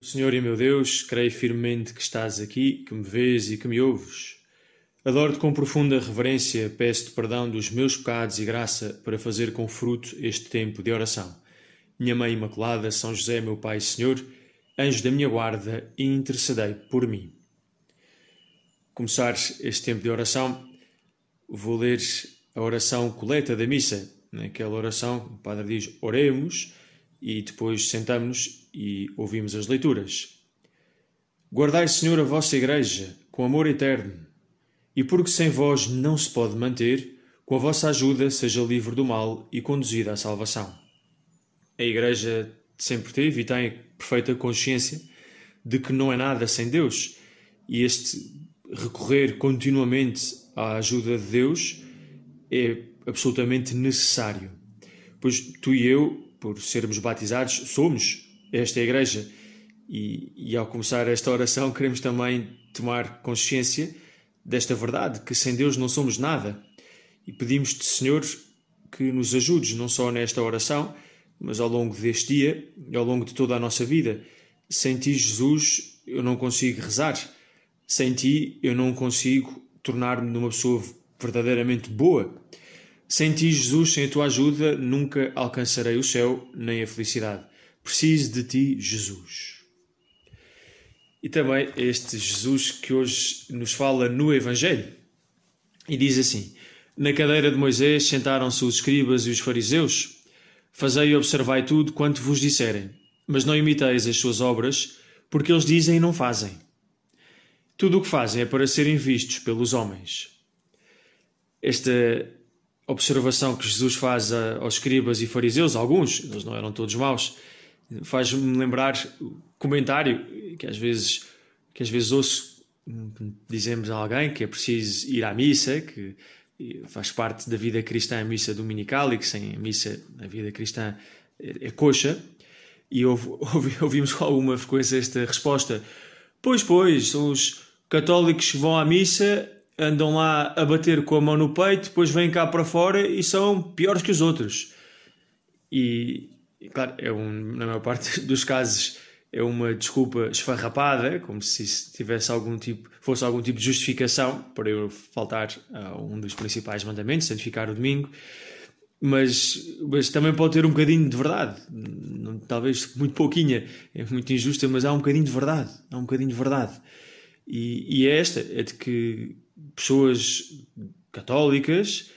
Senhor e meu Deus, creio firmemente que estás aqui, que me vês e que me ouves. Adoro-te com profunda reverência, peço-te perdão dos meus pecados e graça para fazer com fruto este tempo de oração. Minha Mãe Imaculada, São José, meu Pai e Senhor, anjo da minha guarda, intercedei por mim. Começar este tempo de oração, vou ler a oração coleta da missa. Naquela oração, o Padre diz, oremos, e depois sentamos-nos e ouvimos as leituras. Guardai, Senhor, a vossa Igreja com amor eterno, e porque sem vós não se pode manter, com a vossa ajuda seja livre do mal e conduzida à salvação. A Igreja sempre teve e tem perfeita consciência de que não é nada sem Deus, e este recorrer continuamente à ajuda de Deus é absolutamente necessário. Pois tu e eu, por sermos batizados, somos esta Igreja, e ao começar esta oração queremos também tomar consciência desta verdade, que sem Deus não somos nada, e pedimos-te, Senhor, que nos ajudes não só nesta oração, mas ao longo deste dia e ao longo de toda a nossa vida. Sem ti, Jesus, eu não consigo rezar. Sem ti, eu não consigo tornar-me numa pessoa verdadeiramente boa. Sem ti, Jesus, sem a tua ajuda, nunca alcançarei o céu nem a felicidade. Preciso de ti, Jesus. E também este Jesus que hoje nos fala no Evangelho. E diz assim: na cadeira de Moisés sentaram-se os escribas e os fariseus. Fazei e observai tudo quanto vos disserem, mas não imiteis as suas obras, porque eles dizem e não fazem. Tudo o que fazem é para serem vistos pelos homens. Esta observação que Jesus faz aos escribas e fariseus, alguns, eles não eram todos maus, faz-me lembrar o comentário que às vezes ouço, dizemos a alguém que é preciso ir à missa, que faz parte da vida cristã a missa dominical e que sem a missa a vida cristã é coxa, e ouvimos com alguma frequência esta resposta: pois, são os católicos que vão à missa, andam lá a bater com a mão no peito, depois vêm cá para fora e são piores que os outros. E claro, na maior parte dos casos é uma desculpa esfarrapada, como se isso fosse algum tipo de justificação para eu faltar a um dos principais mandamentos, santificar o domingo, mas também pode ter um bocadinho de verdade, talvez muito pouquinha, é muito injusta, mas há um bocadinho de verdade, e é de que pessoas católicas,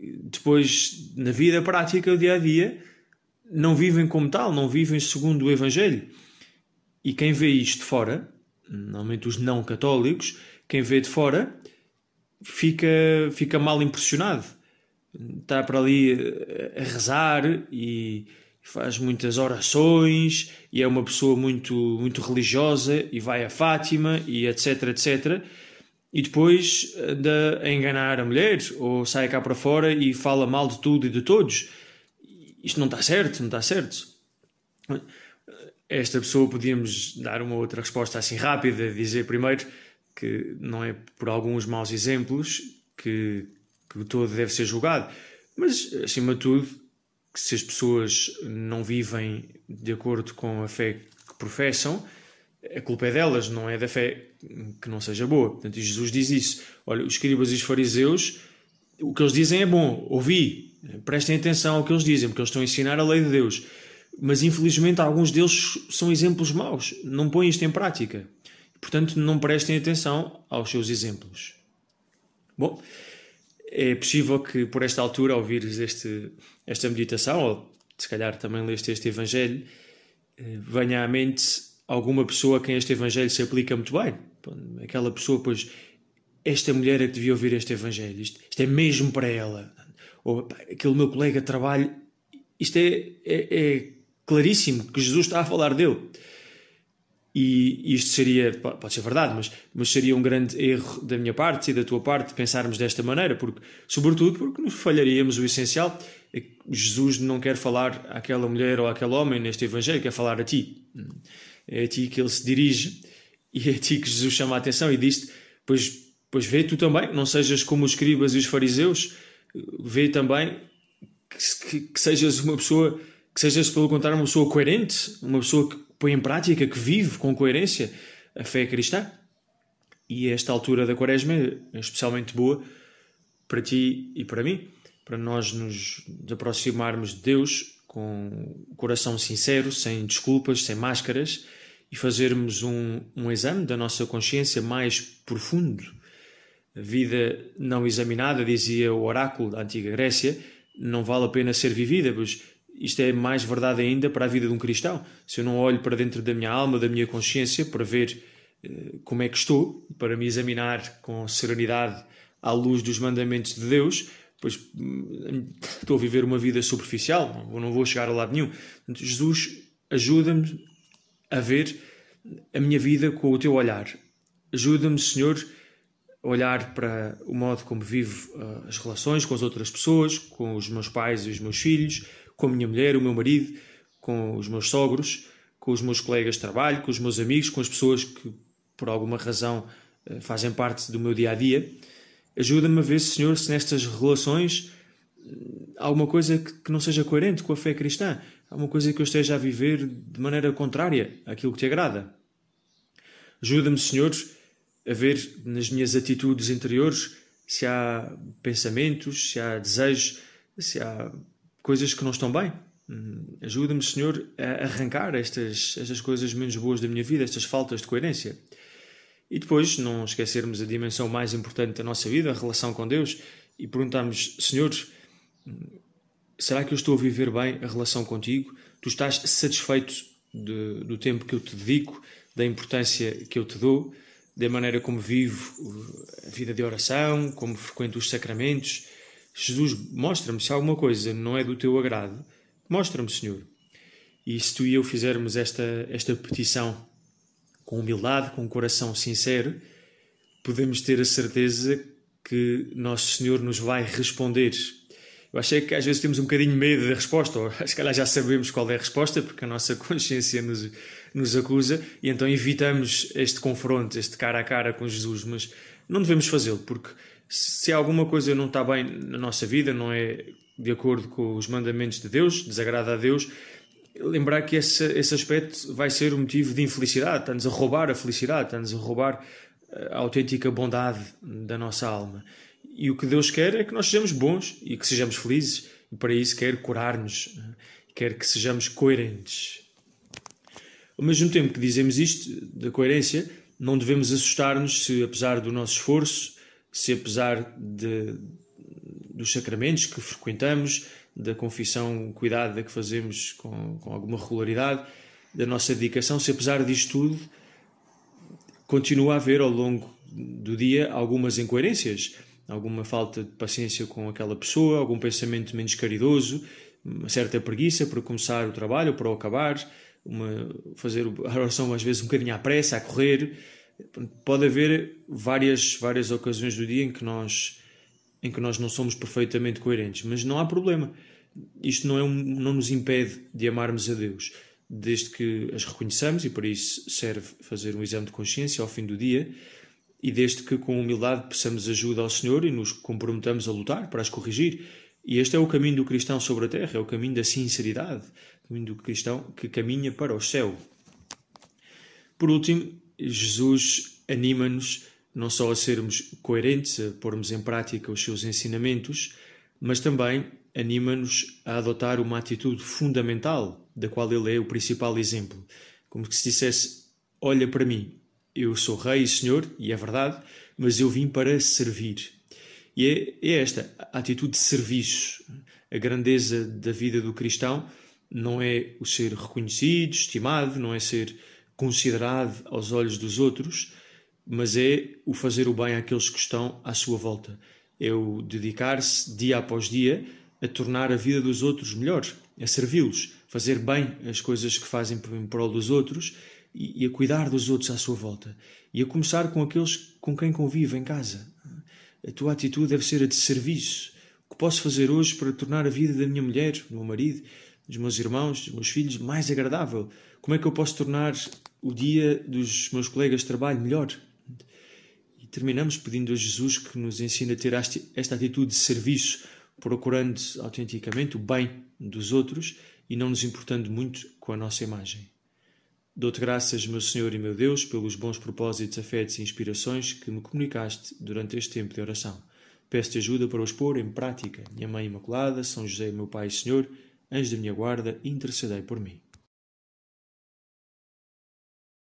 depois na vida prática, o dia a dia, não vivem como tal, não vivem segundo o Evangelho. E quem vê isto de fora, normalmente os não católicos, quem vê de fora fica mal impressionado. Está para ali a rezar e faz muitas orações e é uma pessoa muito, muito religiosa e vai a Fátima e etc. E depois anda a enganar a mulher ou sai cá para fora e fala mal de tudo e de todos. Isto não está certo. Esta pessoa podíamos dar uma outra resposta assim rápida, dizer primeiro que não é por alguns maus exemplos que o todo deve ser julgado, mas acima de tudo que se as pessoas não vivem de acordo com a fé que professam, a culpa é delas, não é da fé que não seja boa. Portanto, Jesus diz isso. Olha, os escribas e os fariseus, o que eles dizem é bom, ouvi, prestem atenção ao que eles dizem, porque eles estão a ensinar a lei de Deus. Mas infelizmente alguns deles são exemplos maus, não põem isto em prática. Portanto, não prestem atenção aos seus exemplos. Bom, é possível que por esta altura, ao ouvires esta meditação, ou se calhar também leste este Evangelho, venha à mente alguma pessoa a quem este Evangelho se aplica muito bem. Aquela pessoa, pois, esta mulher é que devia ouvir este Evangelho, isto é mesmo para ela. Ou aquele meu colega de trabalho, isto é claríssimo que Jesus está a falar dele. E isto seria, pode ser verdade, mas seria um grande erro da minha parte e da tua parte pensarmos desta maneira, sobretudo porque nos falharíamos o essencial. É que Jesus não quer falar àquela mulher ou àquele homem neste Evangelho, quer falar a ti. É a ti que ele se dirige e é a ti que Jesus chama a atenção e diz-te, pois vê tu também, não sejas como os escribas e os fariseus, vê também que sejas uma pessoa Que sejas, pelo contrário, uma pessoa coerente, uma pessoa que põe em prática, que vive com coerência a fé cristã. E esta altura da Quaresma é especialmente boa para ti e para mim, para nós nos aproximarmos de Deus com o coração sincero, sem desculpas, sem máscaras, e fazermos um exame da nossa consciência mais profundo. A vida não examinada, dizia o oráculo da antiga Grécia, não vale a pena ser vivida, pois isto é mais verdade ainda para a vida de um cristão. Se eu não olho para dentro da minha alma, da minha consciência, para ver como é que estou, para me examinar com serenidade à luz dos mandamentos de Deus, pois estou a viver uma vida superficial, não vou chegar a lado nenhum. Jesus, ajuda-me a ver a minha vida com o teu olhar. Ajuda-me, Senhor, a olhar para o modo como vivo as relações com as outras pessoas, com os meus pais e os meus filhos, com a minha mulher, o meu marido, com os meus sogros, com os meus colegas de trabalho, com os meus amigos, com as pessoas que, por alguma razão, fazem parte do meu dia-a-dia. Ajuda-me a ver, Senhor, se nestas relações há alguma coisa que não seja coerente com a fé cristã. Há alguma coisa que eu esteja a viver de maneira contrária àquilo que te agrada. Ajuda-me, Senhor, a ver nas minhas atitudes interiores se há pensamentos, se há desejos, se há coisas que não estão bem. Ajuda-me, Senhor, a arrancar estas coisas menos boas da minha vida, estas faltas de coerência. E depois, não esquecermos a dimensão mais importante da nossa vida, a relação com Deus, e perguntarmos, Senhor, será que eu estou a viver bem a relação contigo? Tu estás satisfeito do tempo que eu te dedico, da importância que eu te dou, da maneira como vivo a vida de oração, como frequento os sacramentos? Jesus, mostra-me se alguma coisa não é do teu agrado. Mostra-me, Senhor. E se tu e eu fizermos esta petição com humildade, com um coração sincero, podemos ter a certeza que Nosso Senhor nos vai responder. Eu achei que às vezes temos um bocadinho medo da resposta, ou se calhar já sabemos qual é a resposta, porque a nossa consciência nos acusa, e então evitamos este confronto, este cara a cara com Jesus, mas não devemos fazê-lo, porque se alguma coisa não está bem na nossa vida, não é de acordo com os mandamentos de Deus, desagrada a Deus, lembrar que esse aspecto vai ser um motivo de infelicidade, está-nos a roubar a felicidade, está-nos a roubar a autêntica bondade da nossa alma. E o que Deus quer é que nós sejamos bons e que sejamos felizes, e para isso quer curar-nos, quer que sejamos coerentes. Ao mesmo tempo que dizemos isto, da coerência, não devemos assustar-nos se, apesar do nosso esforço, se apesar dos sacramentos que frequentamos, da confissão cuidada que fazemos com alguma regularidade, da nossa dedicação, se apesar disto tudo, continua a haver ao longo do dia algumas incoerências, alguma falta de paciência com aquela pessoa, algum pensamento menos caridoso, uma certa preguiça para começar o trabalho ou para o acabar, fazer a oração às vezes um bocadinho à pressa, a correr. Pode haver várias ocasiões do dia em que nós não somos perfeitamente coerentes, mas não há problema. Isto não nos impede de amarmos a Deus, desde que as reconheçamos, e para isso serve fazer um exame de consciência ao fim do dia, e desde que com humildade peçamos ajuda ao Senhor e nos comprometamos a lutar para as corrigir. E este é o caminho do cristão sobre a terra, é o caminho da sinceridade, o caminho do cristão que caminha para o céu. Por último, Jesus anima-nos não só a sermos coerentes, a pormos em prática os seus ensinamentos, mas também anima-nos a adotar uma atitude fundamental, da qual ele é o principal exemplo. Como se dissesse, olha para mim, eu sou rei e senhor, e é verdade, mas eu vim para servir. E é esta a atitude de serviço. A grandeza da vida do cristão não é o ser reconhecido, estimado, não é ser considerado aos olhos dos outros, mas é o fazer o bem àqueles que estão à sua volta. É o dedicar-se dia após dia a tornar a vida dos outros melhor, a servi-los, fazer bem as coisas que fazem em prol dos outros e a cuidar dos outros à sua volta. E a começar com aqueles com quem convive em casa. A tua atitude deve ser a de serviço. O que posso fazer hoje para tornar a vida da minha mulher, do meu marido, dos meus irmãos, dos meus filhos mais agradável? Como é que eu posso tornar o dia dos meus colegas de trabalho melhor? E terminamos pedindo a Jesus que nos ensine a ter esta atitude de serviço, procurando autenticamente o bem dos outros e não nos importando muito com a nossa imagem. Dou-te graças, meu Senhor e meu Deus, pelos bons propósitos, afetos e inspirações que me comunicaste durante este tempo de oração. Peço-te ajuda para os pôr em prática. Minha Mãe Imaculada, São José, meu Pai e Senhor, anjo da minha guarda, intercedei por mim.